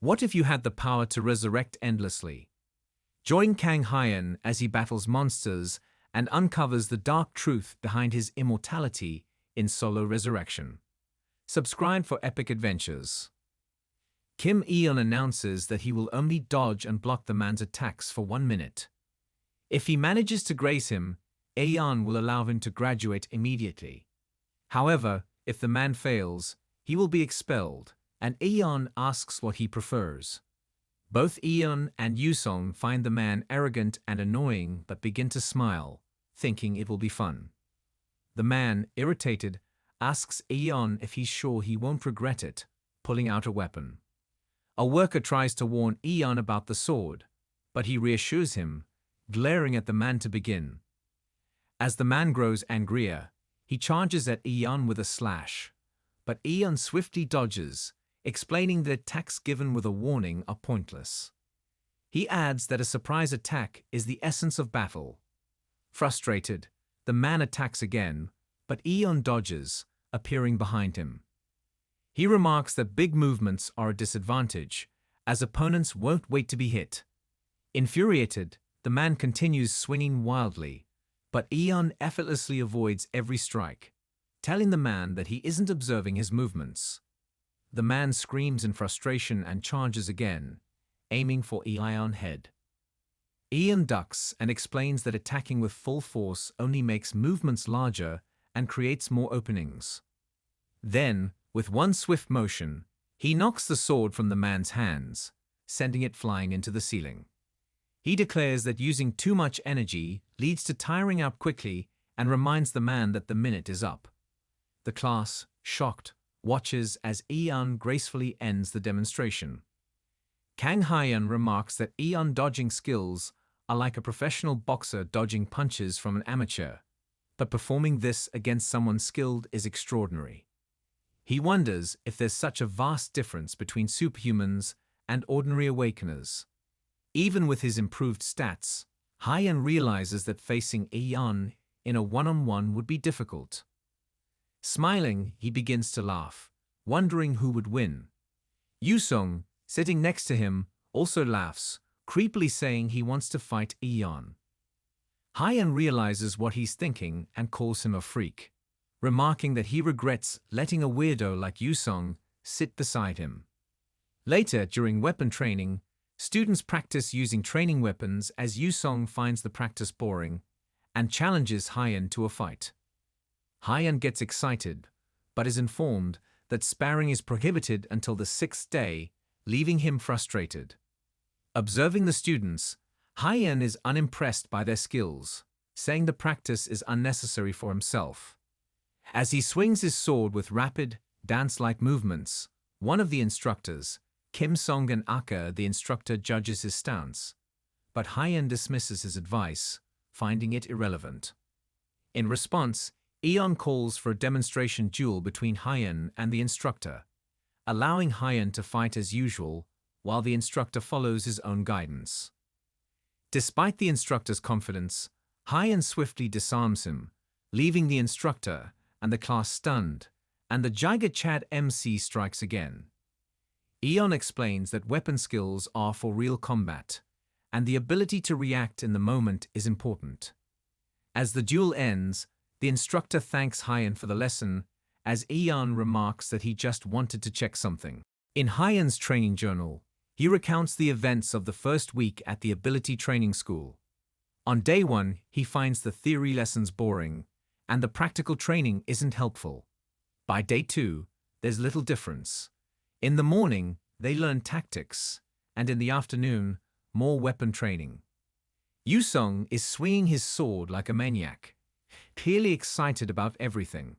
What if you had the power to resurrect endlessly? Join Kang Hyen as he battles monsters and uncovers the dark truth behind his immortality in Solo Resurrection. Subscribe for epic adventures. Kim Eon announces that he will only dodge and block the man's attacks for 1 minute. If he manages to graze him, Aeon will allow him to graduate immediately. However, if the man fails, he will be expelled, and Aeon asks what he prefers. Both Aeon and Yusong find the man arrogant and annoying but begin to smile, thinking it will be fun. The man, irritated, asks Aeon if he's sure he won't regret it, pulling out a weapon. A worker tries to warn Aeon about the sword, but he reassures him, glaring at the man to begin. As the man grows angrier, he charges at Aeon with a slash, but Aeon swiftly dodges, explaining that attacks given with a warning are pointless. He adds that a surprise attack is the essence of battle. Frustrated, the man attacks again, but Aeon dodges, appearing behind him. He remarks that big movements are a disadvantage, as opponents won't wait to be hit. Infuriated, the man continues swinging wildly, but Aeon effortlessly avoids every strike, telling the man that he isn't observing his movements. The man screams in frustration and charges again, aiming for Aeon's head. Aeon ducks and explains that attacking with full force only makes movements larger and creates more openings. Then, with one swift motion, he knocks the sword from the man's hands, sending it flying into the ceiling. He declares that using too much energy leads to tiring out quickly and reminds the man that the minute is up. The class, shocked, watches as Aeon gracefully ends the demonstration. Kang Hyen remarks that Aeon dodging skills are like a professional boxer dodging punches from an amateur, but performing this against someone skilled is extraordinary. He wonders if there's such a vast difference between superhumans and ordinary awakeners. Even with his improved stats, Hyen realizes that facing Aeon in a one-on-one would be difficult. Smiling, he begins to laugh, wondering who would win. Yusong, sitting next to him, also laughs, creepily saying he wants to fight Aeon. Hyen realizes what he's thinking and calls him a freak, remarking that he regrets letting a weirdo like Yusong sit beside him. Later, during weapon training, students practice using training weapons as Yusong finds the practice boring and challenges Hyen to a fight. Hyen gets excited, but is informed that sparring is prohibited until the 6th day, leaving him frustrated. Observing the students, Hyen is unimpressed by their skills, saying the practice is unnecessary for himself. As he swings his sword with rapid, dance-like movements, one of the instructors, Kim Song and Aka, the instructor, judges his stance, but Hyen dismisses his advice, finding it irrelevant. In response, Aeon calls for a demonstration duel between Hyen and the instructor, allowing Hyen to fight as usual while the instructor follows his own guidance. Despite the instructor's confidence, Hyen swiftly disarms him, leaving the instructor and the class stunned, and the Jiga Chad MC strikes again. Aeon explains that weapon skills are for real combat, and the ability to react in the moment is important. As the duel ends, the instructor thanks Hyen for the lesson, as Aeon remarks that he just wanted to check something. In Hyen's training journal, he recounts the events of the first week at the ability training school. On day 1, he finds the theory lessons boring, and the practical training isn't helpful. By day 2, there's little difference. In the morning, they learn tactics, and in the afternoon, more weapon training. Yusong is swinging his sword like a maniac, clearly excited about everything.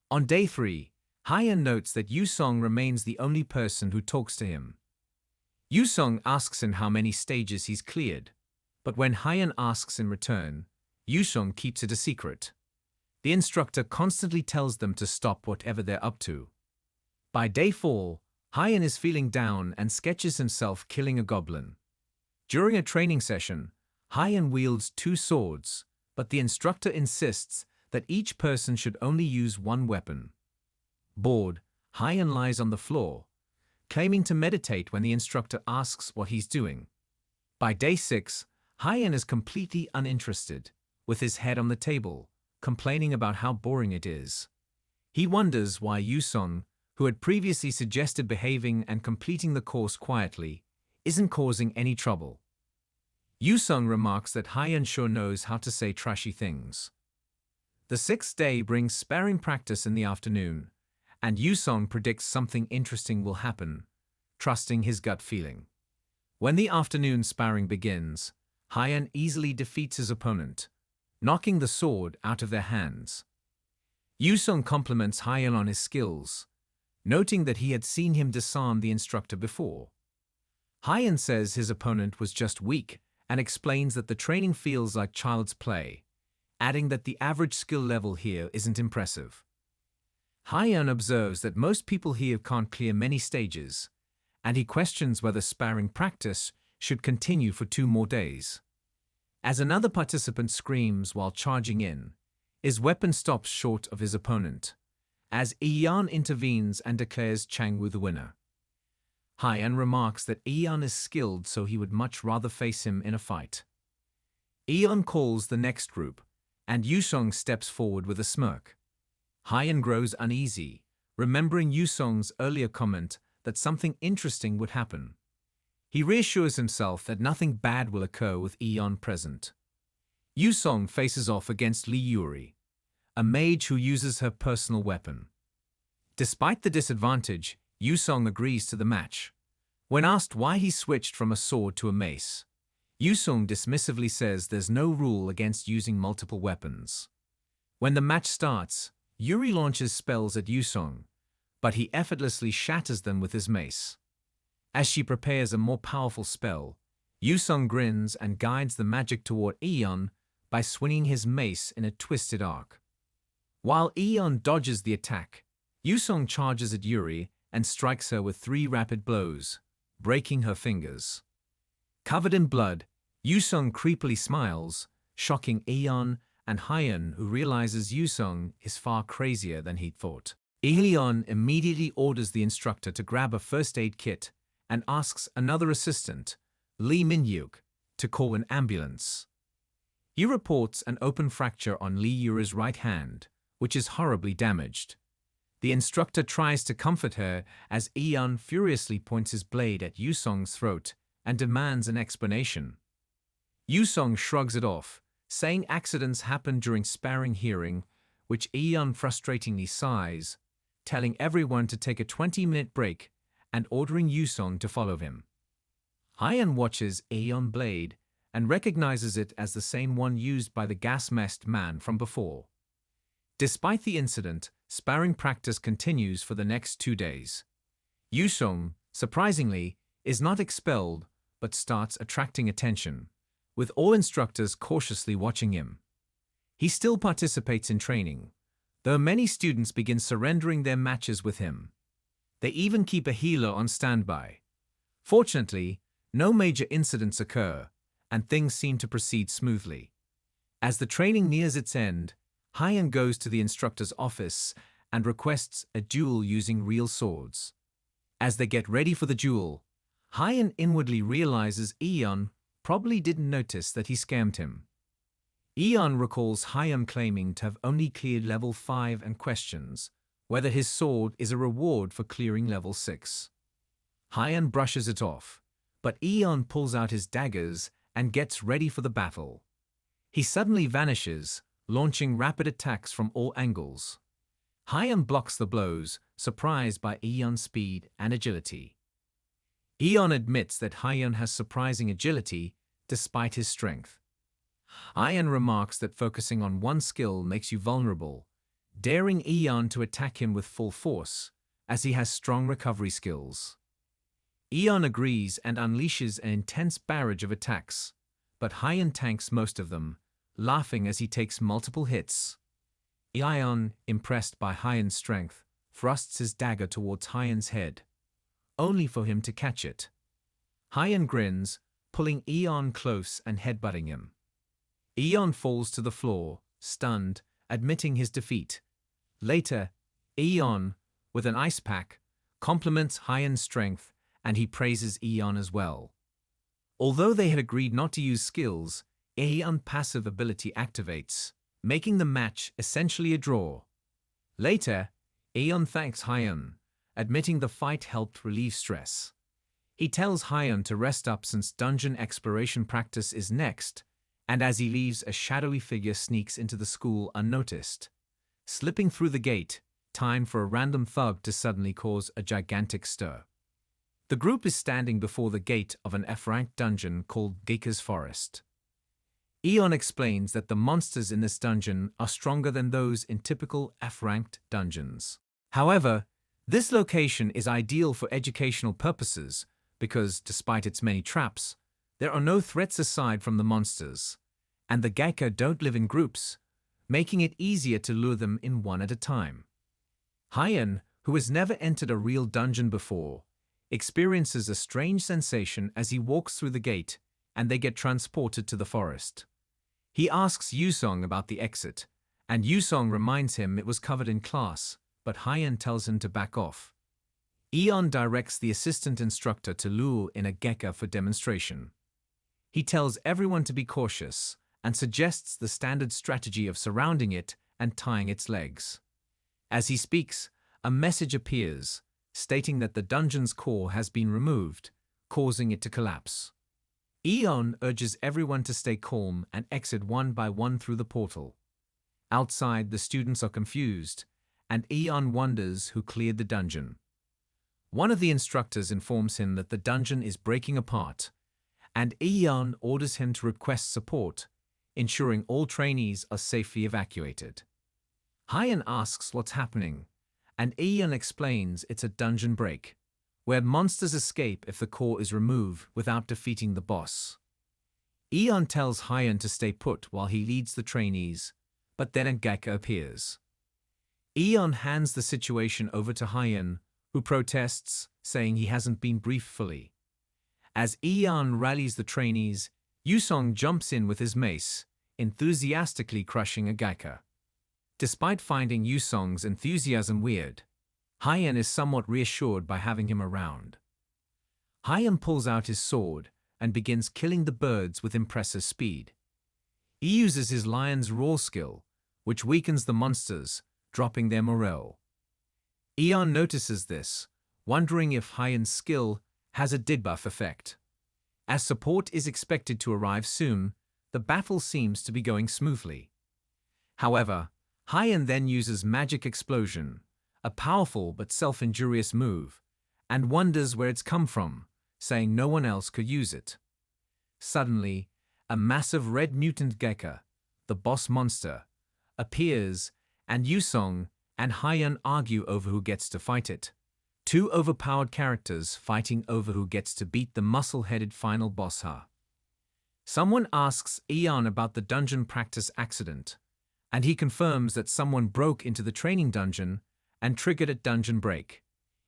On day 3, Hyen notes that Yusong remains the only person who talks to him. Yusong asks him how many stages he's cleared, but when Hyen asks in return, Yusong keeps it a secret. The instructor constantly tells them to stop whatever they're up to. By day 4, Hyen is feeling down and sketches himself killing a goblin. During a training session, Hyen wields 2 swords, but the instructor insists that each person should only use one weapon. Bored, Hyen lies on the floor, claiming to meditate when the instructor asks what he's doing. By day 6, Hyen is completely uninterested, with his head on the table, complaining about how boring it is. He wonders why Yusong, who had previously suggested behaving and completing the course quietly, isn't causing any trouble. Yusong remarks that Hyen sure knows how to say trashy things. The 6th day brings sparring practice in the afternoon, and Yusong predicts something interesting will happen, trusting his gut feeling. When the afternoon sparring begins, Hyen easily defeats his opponent, knocking the sword out of their hands. Yusong compliments Hyen on his skills, noting that he had seen him disarm the instructor before. Hyen says his opponent was just weak and explains that the training feels like child's play, adding that the average skill level here isn't impressive. Hyen observes that most people here can't clear many stages, and he questions whether sparring practice should continue for 2 more days. As another participant screams while charging in, his weapon stops short of his opponent, as Ion intervenes and declares Changwoo the winner. Hyen remarks that Ion is skilled, so he would much rather face him in a fight. Ion calls the next group, and Yusong steps forward with a smirk. Hyen grows uneasy, remembering Yusong's earlier comment that something interesting would happen. He reassures himself that nothing bad will occur with Ion present. Yusong faces off against Lee Yuri, a mage who uses her personal weapon. Despite the disadvantage, Yusong agrees to the match. When asked why he switched from a sword to a mace, Yusong dismissively says there's no rule against using multiple weapons. When the match starts, Yuri launches spells at Yusong, but he effortlessly shatters them with his mace. As she prepares a more powerful spell, Yusong grins and guides the magic toward Ion by swinging his mace in a twisted arc. While Ion dodges the attack, Yusong charges at Yuri and strikes her with 3 rapid blows, breaking her fingers. Covered in blood, Yusong creepily smiles, shocking Ion and Hyen, who realizes Yusong is far crazier than he'd thought. Ion immediately orders the instructor to grab a first aid kit and asks another assistant, Lee Min-hyuk, to call an ambulance. He reports an open fracture on Lee Yuri's right hand, which is horribly damaged. The instructor tries to comfort her as Ion furiously points his blade at Yusong's throat and demands an explanation. Yusong shrugs it off, saying accidents happen during sparring hearing, which Ion frustratingly sighs, telling everyone to take a 20-minute break and ordering Yusong to follow him. Hyen watches Ion blade and recognizes it as the same one used by the gas-masked man from before. Despite the incident, sparring practice continues for the next 2 days. Yusong, surprisingly, is not expelled but starts attracting attention, with all instructors cautiously watching him. He still participates in training, though many students begin surrendering their matches with him. They even keep a healer on standby. Fortunately, no major incidents occur, and things seem to proceed smoothly. As the training nears its end, Hyen goes to the instructor's office and requests a duel using real swords. As they get ready for the duel, Hyen inwardly realizes Ion probably didn't notice that he scammed him. Ion recalls Hyen claiming to have only cleared level 5 and questions whether his sword is a reward for clearing level 6. Hyen brushes it off, but Ion pulls out his daggers and gets ready for the battle. He suddenly vanishes, launching rapid attacks from all angles. Hyen blocks the blows, surprised by Ion's speed and agility. Ion admits that Hyen has surprising agility despite his strength. Hyen remarks that focusing on one skill makes you vulnerable, daring Ion to attack him with full force, as he has strong recovery skills. Ion agrees and unleashes an intense barrage of attacks, but Hyen tanks most of them, laughing as he takes multiple hits. Ion, impressed by Hyen's strength, thrusts his dagger towards Hyen's head, only for him to catch it. Hyen grins, pulling Ion close and headbutting him. Ion falls to the floor, stunned, admitting his defeat. Later, Ion, with an ice pack, compliments Hyen's strength, and he praises Ion as well. Although they had agreed not to use skills, Ion's passive ability activates, making the match essentially a draw. Later, Ion thanks Hyen, admitting the fight helped relieve stress. He tells Hyen to rest up since dungeon exploration practice is next, and as he leaves, a shadowy figure sneaks into the school unnoticed. Slipping through the gate, time for a random thug to suddenly cause a gigantic stir. The group is standing before the gate of an F-ranked dungeon called Geika's Forest. Ion explains that the monsters in this dungeon are stronger than those in typical F-ranked dungeons. However, this location is ideal for educational purposes because, despite its many traps, there are no threats aside from the monsters, and the Geika don't live in groups, making it easier to lure them in one at a time. Hyen, who has never entered a real dungeon before, experiences a strange sensation as he walks through the gate, and they get transported to the forest. He asks Yusong about the exit, and Yusong reminds him it was covered in class, but Hyen tells him to back off. Ion directs the assistant instructor to lure in a Geika for demonstration. He tells everyone to be cautious and suggests the standard strategy of surrounding it and tying its legs. As he speaks, a message appears, stating that the dungeon's core has been removed, causing it to collapse. Ion urges everyone to stay calm and exit one by one through the portal. Outside, the students are confused, and Ion wonders who cleared the dungeon. One of the instructors informs him that the dungeon is breaking apart, and Ion orders him to request support, ensuring all trainees are safely evacuated. Hyen asks what's happening, and Ion explains it's a dungeon break, where monsters escape if the core is removed without defeating the boss. Ion tells Hyen to stay put while he leads the trainees, but then a Geika appears. Ion hands the situation over to Hyen, who protests, saying he hasn't been briefed fully. As Ion rallies the trainees, Yusong jumps in with his mace, enthusiastically crushing a Geika. Despite finding Yusong's enthusiasm weird, Hyen is somewhat reassured by having him around. Hyen pulls out his sword and begins killing the birds with impressive speed. He uses his lion's roar skill, which weakens the monsters, dropping their morale. Ion notices this, wondering if Hyen's skill has a debuff effect. As support is expected to arrive soon, the battle seems to be going smoothly. However, Hyen then uses Magic Explosion, a powerful but self-injurious move, and wonders where it's come from, saying no one else could use it. Suddenly, a massive red mutant Geika, the boss monster, appears, and Yusong and Hyen argue over who gets to fight it. Two overpowered characters fighting over who gets to beat the muscle-headed final boss. Someone asks Ion about the dungeon practice accident, and he confirms that someone broke into the training dungeon and triggered a dungeon break.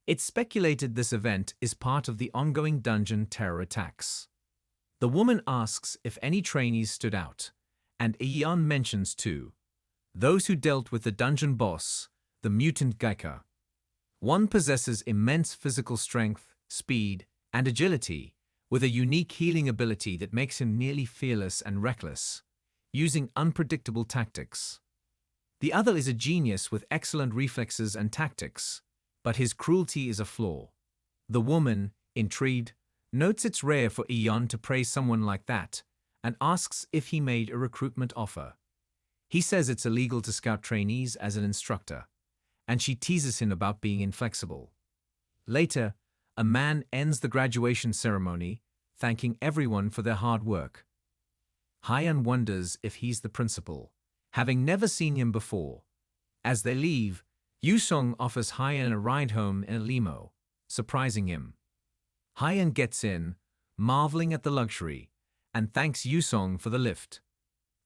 It's speculated this event is part of the ongoing dungeon terror attacks. The woman asks if any trainees stood out, and Ion mentions two. Those who dealt with the dungeon boss, the mutant Geika. One possesses immense physical strength, speed, and agility, with a unique healing ability that makes him nearly fearless and reckless, using unpredictable tactics. The other is a genius with excellent reflexes and tactics, but his cruelty is a flaw. The woman, intrigued, notes it's rare for Ion to praise someone like that, and asks if he made a recruitment offer. He says it's illegal to scout trainees as an instructor, and she teases him about being inflexible. Later, a man ends the graduation ceremony, thanking everyone for their hard work. Hyen wonders if he's the principal, having never seen him before. As they leave, Yusong offers Hyen a ride home in a limo, surprising him. Hyen gets in, marveling at the luxury, and thanks Yusong for the lift.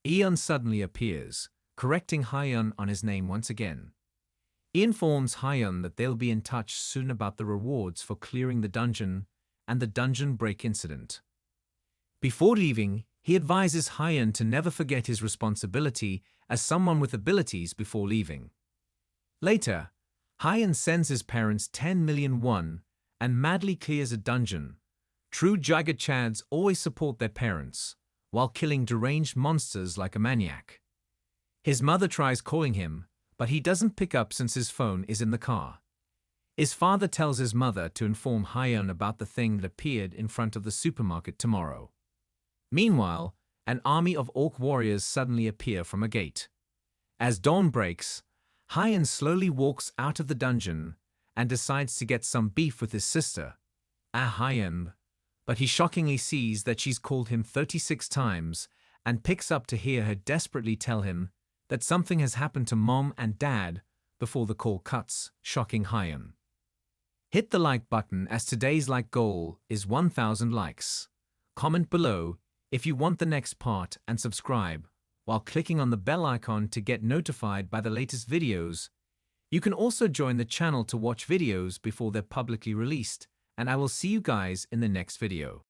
Ion suddenly appears, correcting Hyen on his name once again. He informs Hyen that they'll be in touch soon about the rewards for clearing the dungeon and the dungeon break incident. Before leaving, he advises Hyen to never forget his responsibility as someone with abilities before leaving. Later, Hyen sends his parents 10 million won and madly clears a dungeon. True Giga Chads always support their parents, while killing deranged monsters like a maniac. His mother tries calling him, but he doesn't pick up since his phone is in the car. His father tells his mother to inform Hyen about the thing that appeared in front of the supermarket tomorrow. Meanwhile, an army of orc warriors suddenly appear from a gate. As dawn breaks, Hyen slowly walks out of the dungeon and decides to get some beef with his sister, Hyen, but he shockingly sees that she's called him 36 times and picks up to hear her desperately tell him that something has happened to mom and dad before the call cuts, shocking Hyen. Hit the like button as today's like goal is 1,000 likes. Comment below if you want the next part and subscribe while clicking on the bell icon to get notified by the latest videos. You can also join the channel to watch videos before they're publicly released, and I will see you guys in the next video.